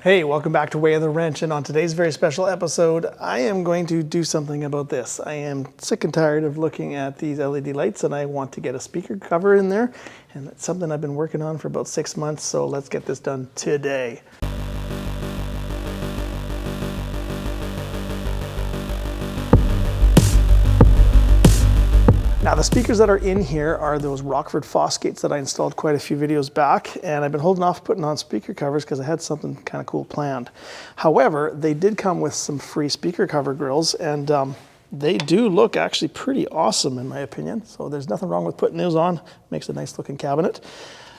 Hey, welcome back to Way of the Wrench, and on today's very special episode, I am going to do something about this. I am sick and tired of looking at these LED lights, and I want to get a speaker cover in there, and it's something I've been working on for about 6 months, so let's get this done today. Now the speakers that are in here are those Rockford Fosgates that I installed quite a few videos back, and I've been holding off putting on speaker covers because I had something kind of cool planned. However, they did come with some free speaker cover grills, and they do look actually pretty awesome in my opinion. So there's nothing wrong with putting those on. Makes a nice looking cabinet.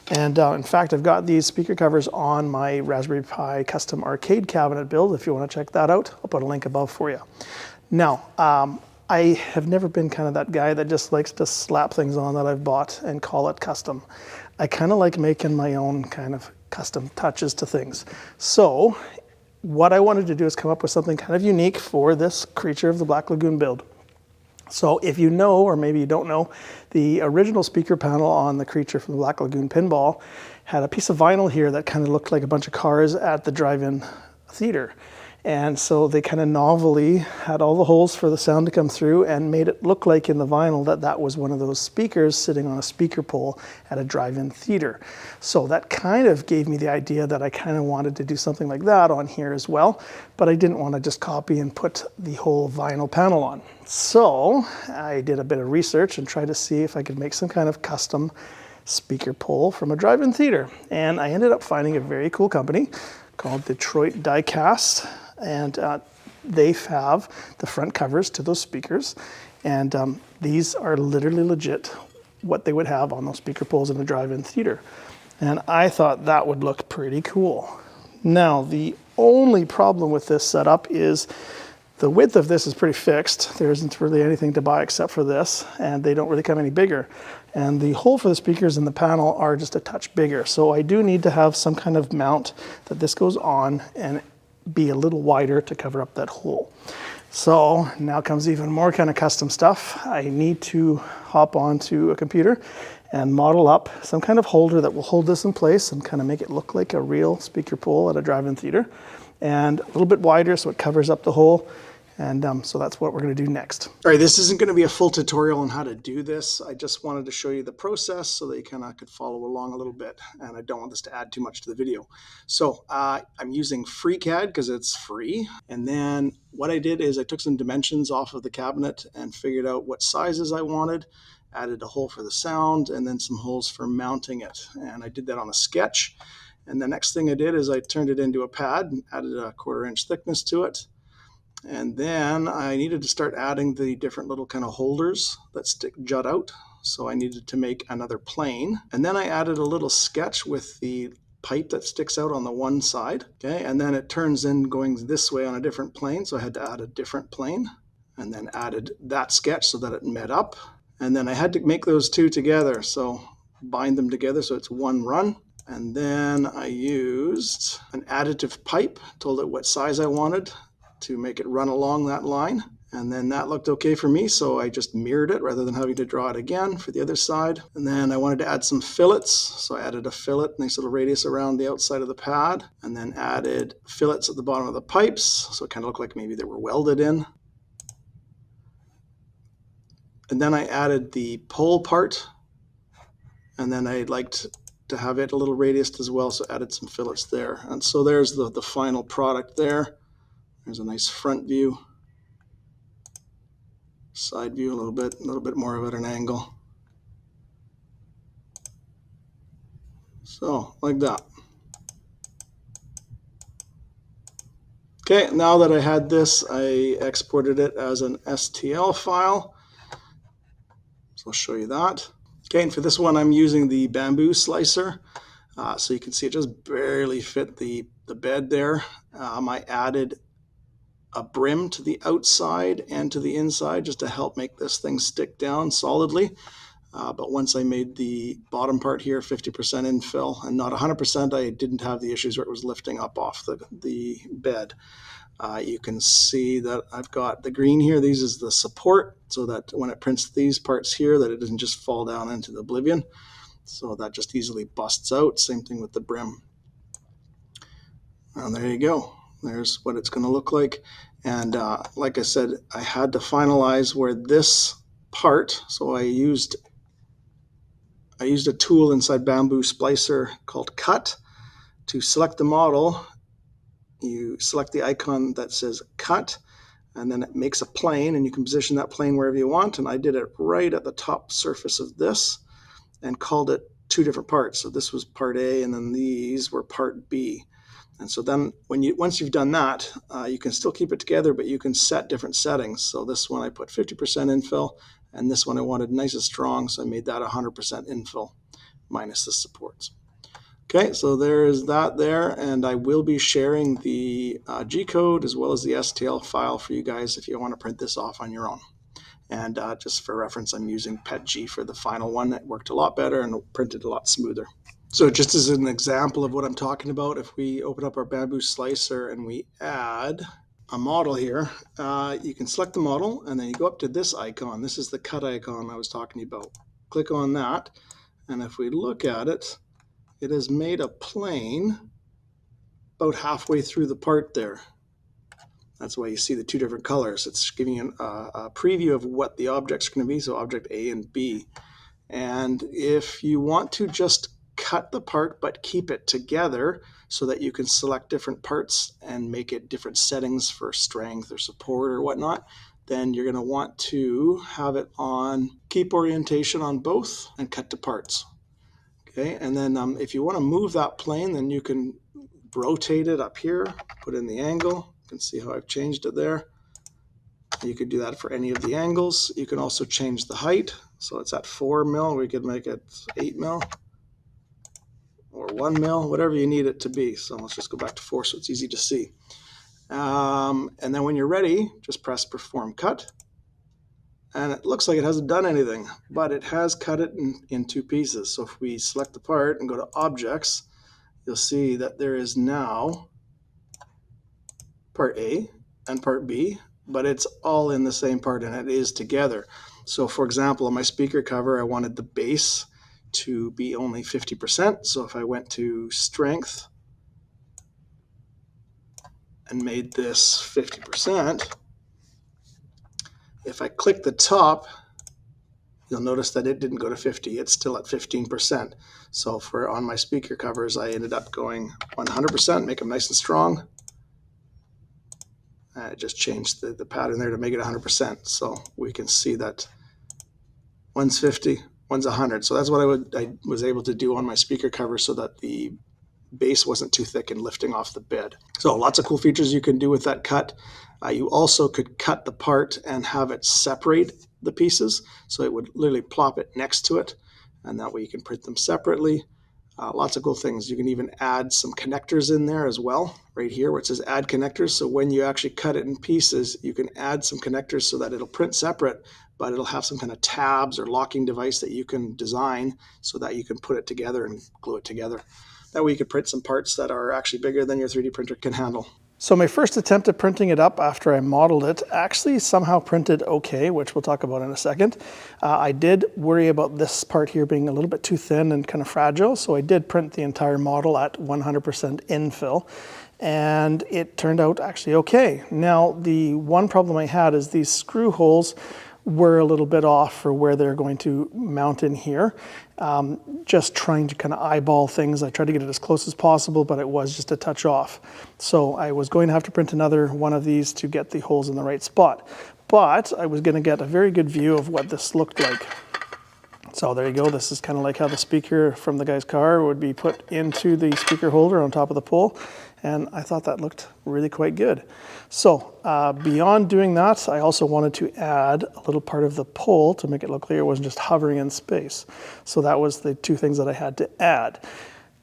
And in fact, I've got these speaker covers on my Raspberry Pi custom arcade cabinet build. If you want to check that out, I'll put a link above for you. Now, I have never been kind of that guy that just likes to slap things on that I've bought and call it custom. I kind of like making my own kind of custom touches to things. So what I wanted to do is come up with something kind of unique for this Creature of the Black Lagoon build. So if you know, or maybe you don't know, the original speaker panel on the Creature from the Black Lagoon Pinball had a piece of vinyl here that kind of looked like a bunch of cars at the drive-in theater. And so they kind of novelly had all the holes for the sound to come through and made it look like in the vinyl that that was one of those speakers sitting on a speaker pole at a drive-in theater. So that kind of gave me the idea that I kind of wanted to do something like that on here as well, but I didn't want to just copy and put the whole vinyl panel on. So I did a bit of research and tried to see if I could make some kind of custom speaker pole from a drive-in theater. And I ended up finding a very cool company called Detroit Diecast. And they have the front covers to those speakers, and these are literally legit what they would have on those speaker poles in a drive-in theater. And I thought that would look pretty cool. Now, the only problem with this setup is the width of this is pretty fixed. There isn't really anything to buy except for this, and they don't really come any bigger. And the hole for the speakers in the panel are just a touch bigger. So I do need to have some kind of mount that this goes on and be a little wider to cover up that hole. So now comes even more kind of custom stuff. I need to hop onto a computer and model up some kind of holder that will hold this in place and kind of make it look like a real speaker pole at a drive-in theater, and a little bit wider so it covers up the hole. And so that's what we're going to do next. All right, this isn't going to be a full tutorial on how to do this. I just wanted to show you the process so that you kind of could follow along a little bit. And I don't want this to add too much to the video. So I'm using FreeCAD because it's free. And then what I did is I took some dimensions off of the cabinet and figured out what sizes I wanted, added a hole for the sound, and then some holes for mounting it. And I did that on a sketch. And the next thing I did is I turned it into a pad and added a 1/4 inch thickness to it. And then I needed to start adding the different little kind of holders that jut out. So I needed to make another plane. And then I added a little sketch with the pipe that sticks out on the one side. Okay, and then it turns in going this way on a different plane. So I had to add a different plane and then added that sketch so that it met up. And then I had to make those two together. So bind them together so it's one run. And then I used an additive pipe, told it what size I wanted to make it run along that line. And then that looked okay for me, so I just mirrored it rather than having to draw it again for the other side. And then I wanted to add some fillets, so I added a fillet, nice little radius around the outside of the pad, and then added fillets at the bottom of the pipes, so it kind of looked like maybe they were welded in. And then I added the pole part, and then I liked to have it a little radius as well, so added some fillets there. And so there's the final product there. There's a nice front view, side view a little bit more of it at an angle. So like that. Okay, now that I had this, I exported it as an STL file. So I'll show you that. Okay, and for this one, I'm using the bamboo slicer. So you can see it just barely fit the bed there. I added a brim to the outside and to the inside just to help make this thing stick down solidly. But once I made the bottom part here 50% infill and not 100%, I didn't have the issues where it was lifting up off the bed. You can see that I've got the green here. These is the support so that when it prints these parts here that it doesn't just fall down into the oblivion. So that just easily busts out. Same thing with the brim. And there you go. There's what it's going to look like. And like I said, I had to finalize where this part, so I used a tool inside Bamboo Splicer called Cut. To select the model, you select the icon that says Cut, and then it makes a plane, and you can position that plane wherever you want. And I did it right at the top surface of this and called it two different parts. So this was part A, and then these were part B. And so then once you've done that, you can still keep it together, but you can set different settings. So this one I put 50% infill, and this one I wanted nice and strong, so I made that 100% infill minus the supports. Okay, so there is that there, and I will be sharing the G-code as well as the STL file for you guys if you want to print this off on your own. And just for reference, I'm using PETG for the final one. It worked a lot better and printed a lot smoother. So just as an example of what I'm talking about, if we open up our Bamboo Slicer and we add a model here, you can select the model and then you go up to this icon. This is the cut icon I was talking about. Click on that, and if we look at it, it has made a plane about halfway through the part there. That's why you see the two different colors. It's giving you a preview of what the objects are going to be, so object A and B. And if you want to just cut the part but keep it together so that you can select different parts and make it different settings for strength or support or whatnot, then you're going to want to have it on keep orientation on both and cut to parts. Okay, and then if you want to move that plane, then you can rotate it up here, put in the angle. You can see how I've changed it there. You could do that for any of the angles. You can also change the height. So it's at 4 mil. We could make it 8 mil. Or 1 mil, whatever you need it to be. So let's just go back to 4 so it's easy to see. And then when you're ready, just press Perform Cut. And it looks like it hasn't done anything, but it has cut it in two pieces. So if we select the part and go to Objects, you'll see that there is now part A and part B, but it's all in the same part and it is together. So for example, on my speaker cover, I wanted the base to be only 50%. So if I went to Strength and made this 50%, if I click the top, you'll notice that it didn't go to 50. It's still at 15%. So for on my speaker covers, I ended up going 100%, make them nice and strong. I just changed the pattern there to make it 100%. So we can see that one's 50, one's 100. So that's what I was able to do on my speaker cover so that the base wasn't too thick and lifting off the bed. So lots of cool features you can do with that cut. You also could cut the part and have it separate the pieces. So it would literally plop it next to it, and that way you can print them separately. Lots of cool things. You can even add some connectors in there as well, right here where it says add connectors. So when you actually cut it in pieces, you can add some connectors so that it'll print separate, but it'll have some kind of tabs or locking device that you can design so that you can put it together and glue it together. That way you could print some parts that are actually bigger than your 3D printer can handle. So my first attempt at printing it up after I modeled it actually somehow printed okay, which we'll talk about in a second. I did worry about this part here being a little bit too thin and kind of fragile, so I did print the entire model at 100% infill, and it turned out actually okay. Now, the one problem I had is these screw holes were a little bit off for where they're going to mount in here. Just trying to kind of eyeball things. I tried to get it as close as possible, but it was just a touch off. So I was going to have to print another one of these to get the holes in the right spot. But I was going to get a very good view of what this looked like. So there you go. This is kind of like how the speaker from the guy's car would be put into the speaker holder on top of the pole. And I thought that looked really quite good. So beyond doing that, I also wanted to add a little part of the pole to make it look clear it wasn't just hovering in space. So that was the two things that I had to add.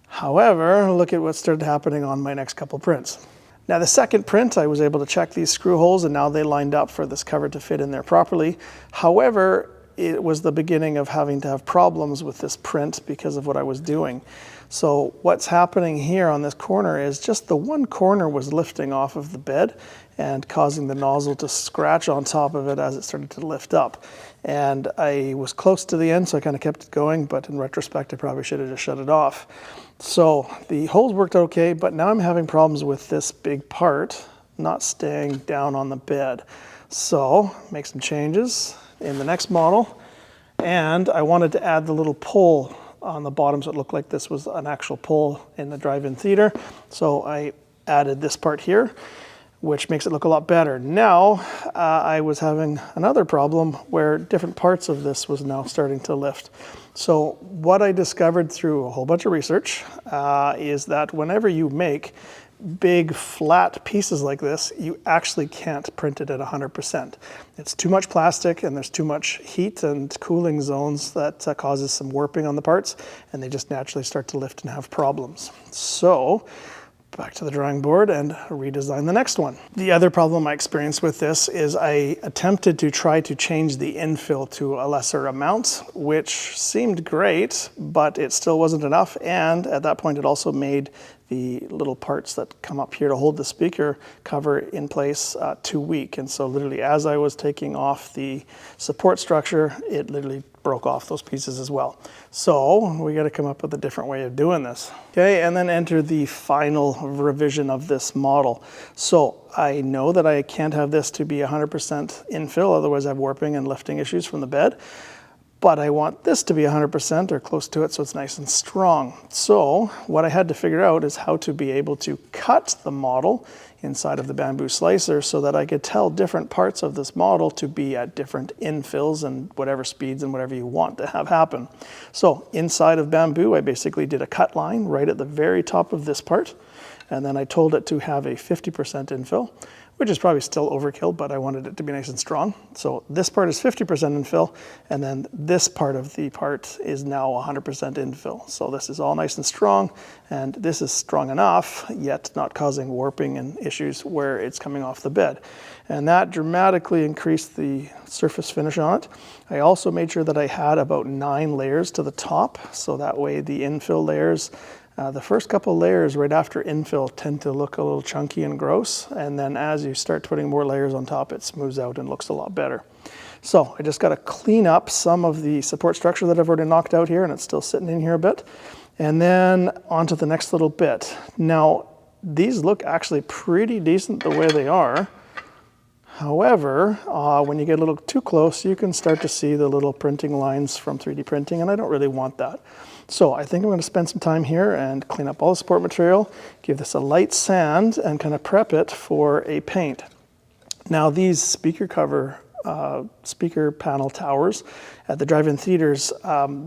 However, look at what started happening on my next couple prints. Now the second print, I was able to check these screw holes and now they lined up for this cover to fit in there properly. However, it was the beginning of having to have problems with this print because of what I was doing. So what's happening here on this corner is just the one corner was lifting off of the bed and causing the nozzle to scratch on top of it as it started to lift up. And I was close to the end, so I kind of kept it going, but in retrospect, I probably should have just shut it off. So the holes worked out okay, but now I'm having problems with this big part not staying down on the bed. So make some changes in the next model. And I wanted to add the little pole on the bottom so it looked like this was an actual pole in the drive-in theater. So I added this part here, which makes it look a lot better. Now, I was having another problem where different parts of this was now starting to lift. So what I discovered through a whole bunch of research is that whenever you make big flat pieces like this, you actually can't print it at 100%. It's too much plastic and there's too much heat and cooling zones that causes some warping on the parts, and they just naturally start to lift and have problems. So back to the drawing board and redesign the next one. The other problem I experienced with this is I attempted to try to change the infill to a lesser amount, which seemed great, but it still wasn't enough. And at that point, it also made the little parts that come up here to hold the speaker cover in place too weak. And so literally as I was taking off the support structure, it literally broke off those pieces as well. So we got to come up with a different way of doing this. Okay, and then enter the final revision of this model. So I know that I can't have this to be 100% infill, otherwise I have warping and lifting issues from the bed. But I want this to be 100% or close to it so it's nice and strong. So what I had to figure out is how to be able to cut the model inside of the bamboo slicer so that I could tell different parts of this model to be at different infills and whatever speeds and whatever you want to have happen. So inside of bamboo, I basically did a cut line right at the very top of this part. And then I told it to have a 50% infill, which is probably still overkill, but I wanted it to be nice and strong. So this part is 50% infill, and then this part of the part is now 100% infill. So this is all nice and strong, and this is strong enough, yet not causing warping and issues where it's coming off the bed. And that dramatically increased the surface finish on it. I also made sure that I had about 9 layers to the top, so that way the infill layers, the first couple layers right after infill tend to look a little chunky and gross, and then as you start putting more layers on top, it smooths out and looks a lot better. So I just got to clean up some of the support structure that I've already knocked out here, and it's still sitting in here a bit, and then onto the next little bit. Now, these look actually pretty decent the way they are. However, when you get a little too close, you can start to see the little printing lines from 3D printing, and I don't really want that. So I think I'm going to spend some time here and clean up all the support material, give this a light sand, and kind of prep it for a paint. Now these speaker panel towers at the drive-in theaters,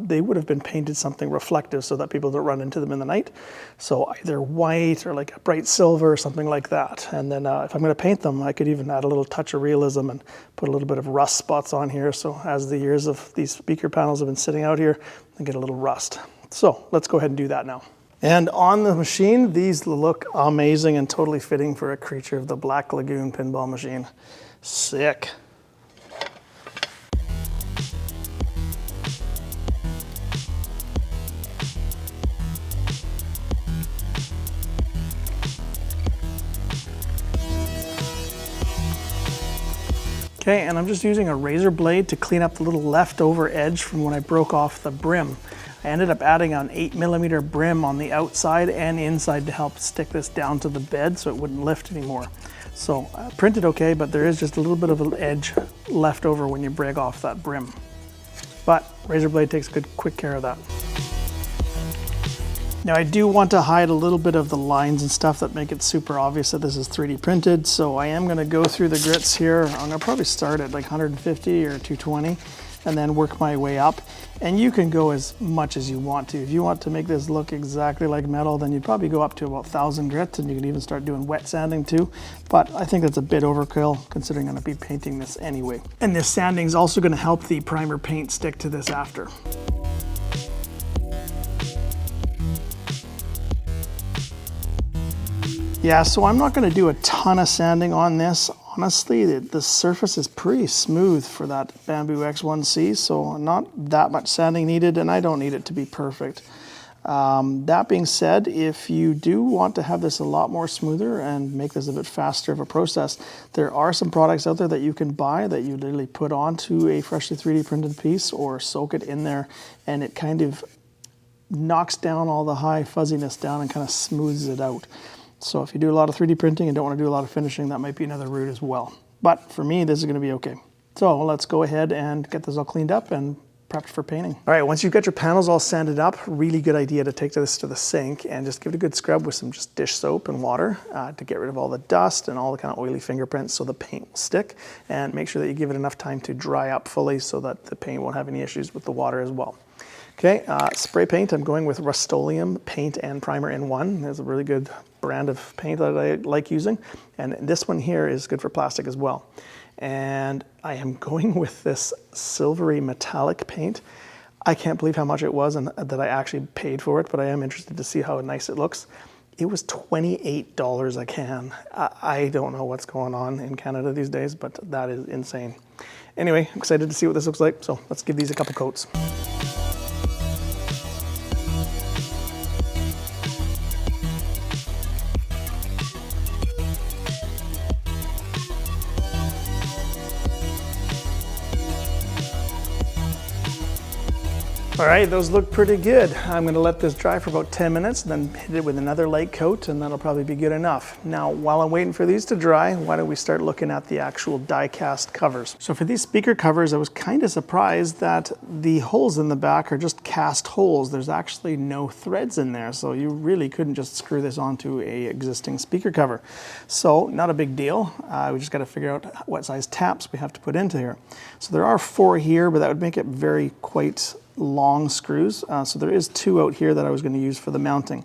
they would have been painted something reflective so that people don't run into them in the night. So either white or like a bright silver or something like that. And then if I'm going to paint them, I could even add a little touch of realism and put a little bit of rust spots on here. So as the years of these speaker panels have been sitting out here, I get a little rust. So let's go ahead and do that now. And on the machine, these look amazing and totally fitting for a Creature of the Black Lagoon pinball machine. Sick. Okay, and I'm just using a razor blade to clean up the little leftover edge from when I broke off the brim. I ended up adding an 8mm brim on the outside and inside to help stick this down to the bed so it wouldn't lift anymore. So printed okay, but there is just a little bit of an edge left over when you break off that brim. But razor blade takes good, quick care of that. Now I do want to hide a little bit of the lines and stuff that make it super obvious that this is 3D printed, so I am going to go through the grits here. I'm going to probably start at like 150 or 220 and then work my way up. And you can go as much as you want to. If you want to make this look exactly like metal, then you'd probably go up to about 1,000 grits, and you can even start doing wet sanding too. But I think that's a bit overkill considering I'm going to be painting this anyway. And this sanding is also going to help the primer paint stick to this after. Yeah, so I'm not going to do a ton of sanding on this. Honestly, the surface is pretty smooth for that Bamboo X1C, so not that much sanding needed, and I don't need it to be perfect. That being said, if you do want to have this a lot more smoother and make this a bit faster of a process, there are some products out there that you can buy that you literally put onto a freshly 3D printed piece or soak it in there, and it kind of knocks down all the high fuzziness down and kind of smooths it out. So if you do a lot of 3D printing and don't want to do a lot of finishing, that might be another route as well. But for me, this is going to be okay. So let's go ahead and get this all cleaned up and prepped for painting. All right, once you've got your panels all sanded up, really good idea to take this to the sink and just give it a good scrub with some just dish soap and water to get rid of all the dust and all the kind of oily fingerprints so the paint will stick, and make sure that you give it enough time to dry up fully so that the paint won't have any issues with the water as well. Okay, spray paint, I'm going with Rust-Oleum paint and primer in one. There's a really good brand of paint that I like using, and this one here is good for plastic as well. And I am going with this silvery metallic paint. I can't believe how much it was and that I actually paid for it, but I am interested to see how nice it looks. It was $28 a can. I don't know what's going on in Canada these days, but that is insane. Anyway, I'm excited to see what this looks like, so let's give these a couple coats. All right, those look pretty good. I'm gonna let this dry for about 10 minutes, then hit it with another light coat, and that'll probably be good enough. Now, while I'm waiting for these to dry, why don't we start looking at the actual die-cast covers. So for these speaker covers, I was kind of surprised that the holes in the back are just cast holes. There's actually no threads in there, so you really couldn't just screw this onto a existing speaker cover. So not a big deal. We just gotta figure out what size taps we have to put into here. So there are 4 here, but that would make it quite long screws. So there is 2 out here that I was going to use for the mounting.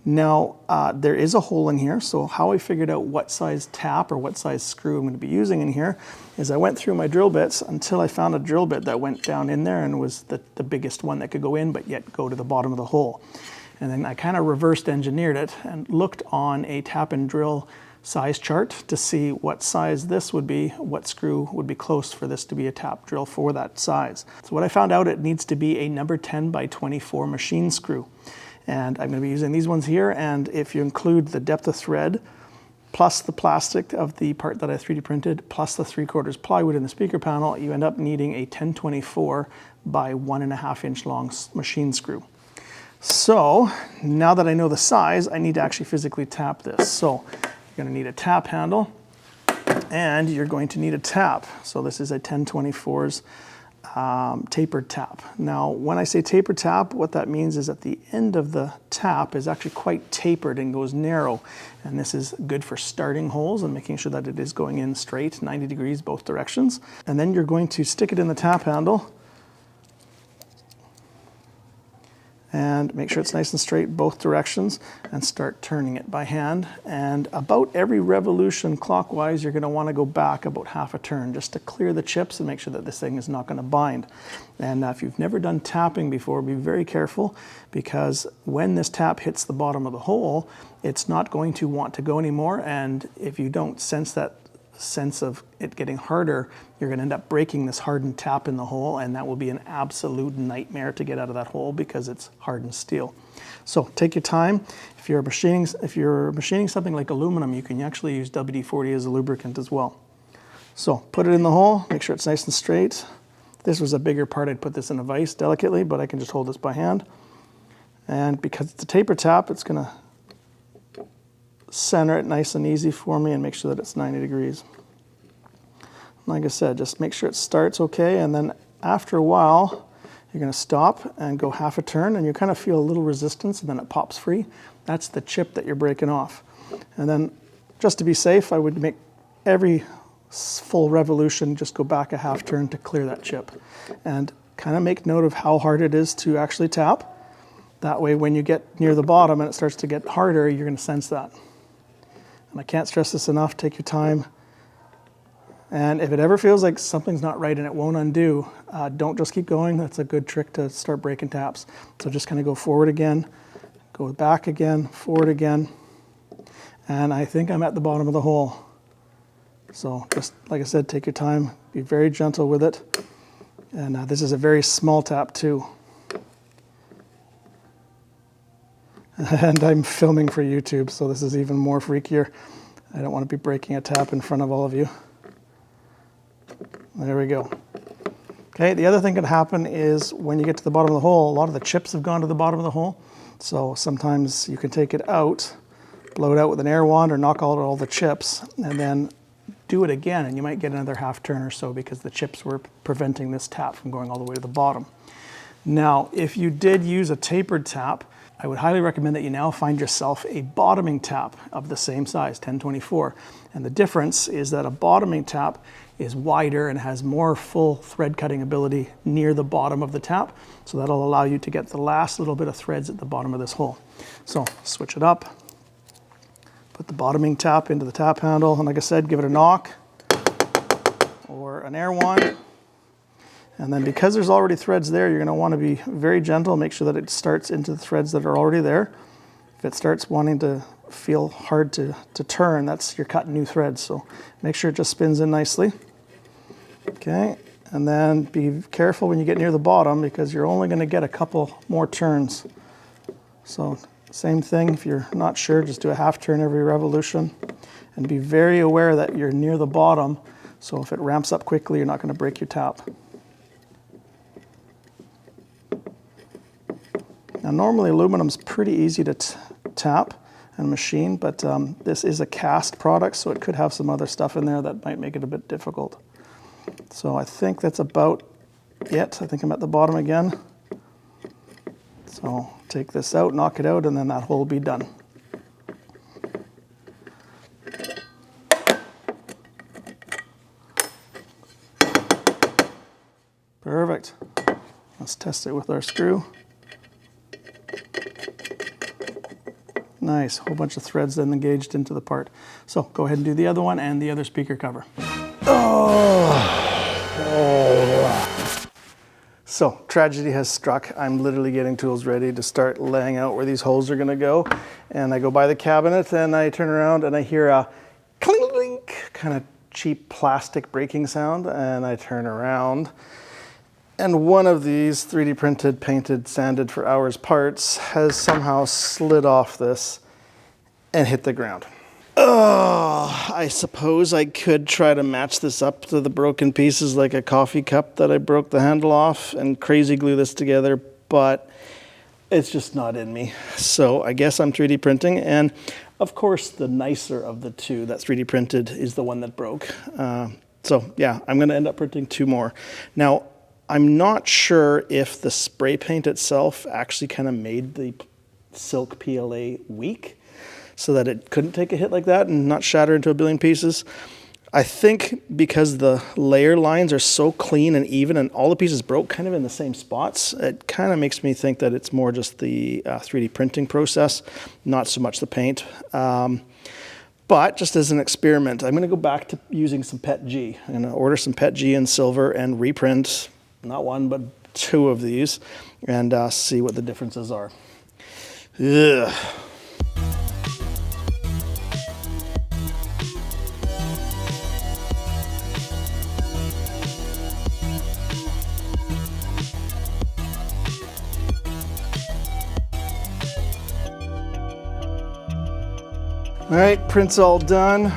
Now there is a hole in here, so how I figured out what size tap or what size screw I'm going to be using in here is I went through my drill bits until I found a drill bit that went down in there and was the biggest one that could go in but yet go to the bottom of the hole. And then I kind of reversed engineered it and looked on a tap and drill size chart to see what size this would be, what screw would be close for this to be a tap drill for that size. So what I found out, it needs to be a number 10 by 24 machine screw. And I'm going to be using these ones here, and if you include the depth of thread plus the plastic of the part that I 3D printed plus the 3/4 plywood in the speaker panel, you end up needing a 1024 by 1.5 inch long machine screw. So now that I know the size, I need to actually physically tap this. So you're going to need a tap handle, and you're going to need a tap. So this is a 1024's tapered tap. Now, when I say tapered tap, what that means is that the end of the tap is actually quite tapered and goes narrow. And this is good for starting holes and making sure that it is going in straight, 90 degrees both directions. And then you're going to stick it in the tap handle and make sure it's nice and straight both directions and start turning it by hand. And about every revolution clockwise, you're going to want to go back about half a turn just to clear the chips and make sure that this thing is not going to bind. And if you've never done tapping before, be very careful, because when this tap hits the bottom of the hole, it's not going to want to go anymore. And if you don't sense that sense of it getting harder, you're going to end up breaking this hardened tap in the hole, and that will be an absolute nightmare to get out of that hole because it's hardened steel. So take your time. If you're machining something like aluminum, you can actually use WD-40 as a lubricant as well. So put it in the hole, make sure it's nice and straight. If this was a bigger part, I'd put this in a vise delicately, but I can just hold this by hand. And because it's a taper tap, it's going to center it nice and easy for me and make sure that it's 90 degrees. Like I said, just make sure it starts okay, and then after a while you're going to stop and go half a turn, and you kind of feel a little resistance, and then it pops free. That's the chip that you're breaking off. And then just to be safe, I would make every full revolution just go back a half turn to clear that chip, and kind of make note of how hard it is to actually tap. That way when you get near the bottom and it starts to get harder, you're going to sense that. And I can't stress this enough, take your time. And if it ever feels like something's not right and it won't undo, don't just keep going. That's a good trick to start breaking taps. So just kind of go forward again, go back again, forward again. And I think I'm at the bottom of the hole. So just like I said, take your time, be very gentle with it. And this is a very small tap too. And I'm filming for YouTube, so this is even more freakier. I don't want to be breaking a tap in front of all of you. There we go. Okay, the other thing that can happen is when you get to the bottom of the hole, a lot of the chips have gone to the bottom of the hole. So sometimes you can take it out, blow it out with an air wand or knock out all the chips, and then do it again, and you might get another half turn or so because the chips were preventing this tap from going all the way to the bottom. Now, if you did use a tapered tap, I would highly recommend that you now find yourself a bottoming tap of the same size, 1024. And the difference is that a bottoming tap is wider and has more full thread cutting ability near the bottom of the tap. So that'll allow you to get the last little bit of threads at the bottom of this hole. So switch it up, put the bottoming tap into the tap handle, and like I said, give it a knock or an air wand. And then because there's already threads there, you're going to want to be very gentle, make sure that it starts into the threads that are already there. If it starts wanting to feel hard to turn, that's you're cutting new threads. So make sure it just spins in nicely. Okay, and then be careful when you get near the bottom because you're only going to get a couple more turns. So same thing, if you're not sure, just do a half turn every revolution and be very aware that you're near the bottom. So if it ramps up quickly, you're not going to break your tap. Now normally aluminum's pretty easy to tap and machine, but this is a cast product, so it could have some other stuff in there that might make it a bit difficult. So I think that's about it. I think I'm at the bottom again. So take this out, knock it out, and then that hole will be done. Perfect. Let's test it with our screw. Nice, whole bunch of threads then engaged into the part. So go ahead and do the other one and the other speaker cover. So tragedy has struck. I'm literally getting tools ready to start laying out where these holes are gonna go. And I go by the cabinet and I turn around and I hear a clink, kind of cheap plastic breaking sound. And I turn around and one of these 3D printed, painted, sanded for hours parts has somehow slid off this and hit the ground. Oh, I suppose I could try to match this up to the broken pieces like a coffee cup that I broke the handle off and crazy glue this together, but it's just not in me. So I guess I'm 3D printing, and of course the nicer of the two that's 3D printed is the one that broke. So yeah, I'm gonna end up printing two more. Now, I'm not sure if the spray paint itself actually kind of made the silk PLA weak so that it couldn't take a hit like that and not shatter into a billion pieces. I think because the layer lines are so clean and even and all the pieces broke kind of in the same spots, it kind of makes me think that it's more just the 3D printing process, not so much the paint. But just as an experiment, I'm going to go back to using some PET G. I'm going to order some PET G in silver and reprint not one, but two of these, and see what the differences are. Ugh. All right, print's all done.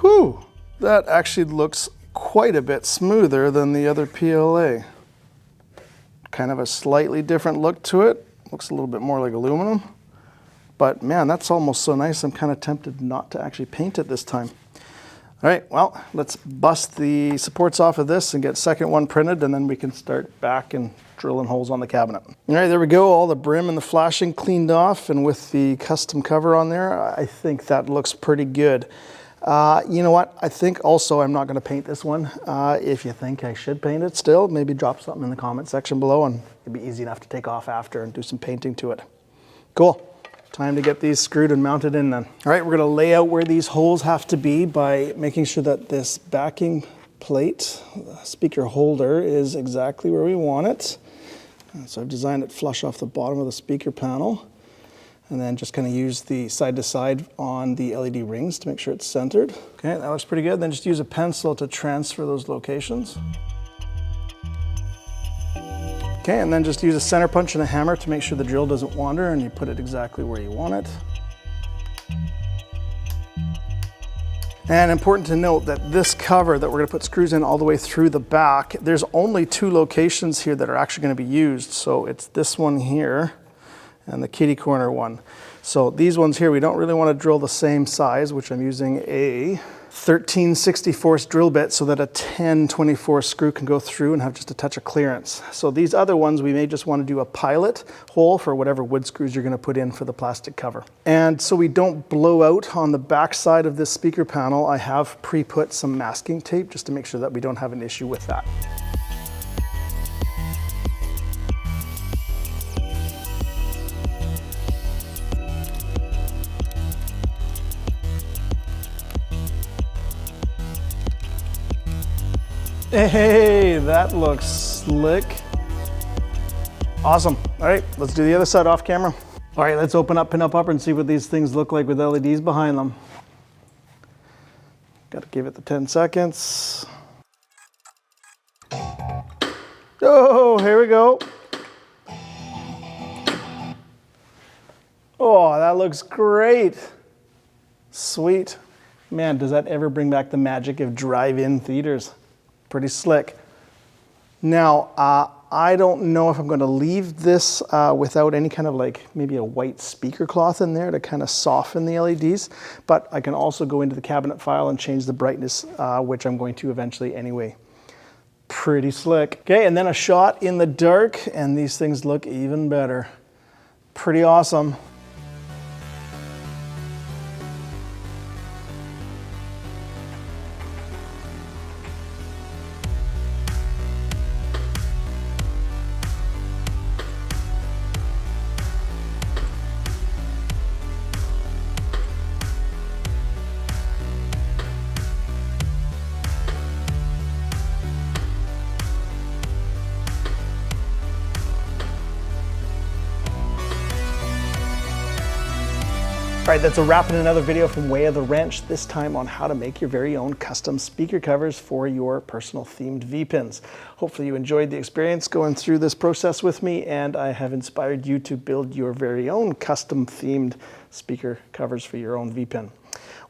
Whew, that actually looks quite a bit smoother than the other PLA. Kind of a slightly different look to it. Looks a little bit more like aluminum. But man, that's almost so nice, I'm kind of tempted not to actually paint it this time. All right, well, let's bust the supports off of this and get second one printed, and then we can start back and drilling holes on the cabinet. All right, there we go. All the brim and the flashing cleaned off, and with the custom cover on there, I think that looks pretty good. You know what? I think also I'm not going to paint this one. If you think I should paint it still, maybe drop something in the comment section below, and it'd be easy enough to take off after and do some painting to it. Cool. Time to get these screwed and mounted in then. All right, we're going to lay out where these holes have to be by making sure that this backing plate, speaker holder, is exactly where we want it. So I've designed it flush off the bottom of the speaker panel. And then just kind of use the side to side on the LED rings to make sure it's centered. Okay, that looks pretty good. Then just use a pencil to transfer those locations. Okay, and then just use a center punch and a hammer to make sure the drill doesn't wander and you put it exactly where you want it. And important to note that this cover that we're going to put screws in all the way through the back, there's only 2 locations here that are actually going to be used. So it's this one here and the kitty corner one. So these ones here, we don't really want to drill the same size, which I'm using a 13/64 drill bit so that a 10/24 screw can go through and have just a touch of clearance. So these other ones, we may just want to do a pilot hole for whatever wood screws you're going to put in for the plastic cover. And so we don't blow out on the back side of this speaker panel, I have pre-put some masking tape just to make sure that we don't have an issue with that. Hey, that looks slick. Awesome. All right, let's do the other side off camera. All right, let's open up Pin-Up Upper and see what these things look like with LEDs behind them. Got to give it the 10 seconds. Oh, here we go. Oh, that looks great. Sweet. Man, does that ever bring back the magic of drive-in theaters? Pretty slick. Now, I don't know if I'm going to leave this without any kind of like maybe a white speaker cloth in there to kind of soften the LEDs, but I can also go into the cabinet file and change the brightness, which I'm going to eventually anyway. Pretty slick. Okay, and then a shot in the dark, and these things look even better. Pretty awesome. All right, that's a wrap in another video from Way of the Wrench, this time on how to make your very own custom speaker covers for your personal themed VPins. Hopefully you enjoyed the experience going through this process with me, and I have inspired you to build your very own custom themed speaker covers for your own VPin.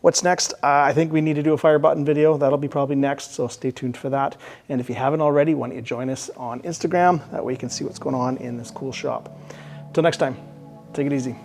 What's next? I think we need to do a fire button video. That'll be probably next, so stay tuned for that. And if you haven't already, why don't you join us on Instagram? That way you can see what's going on in this cool shop. Till next time, take it easy.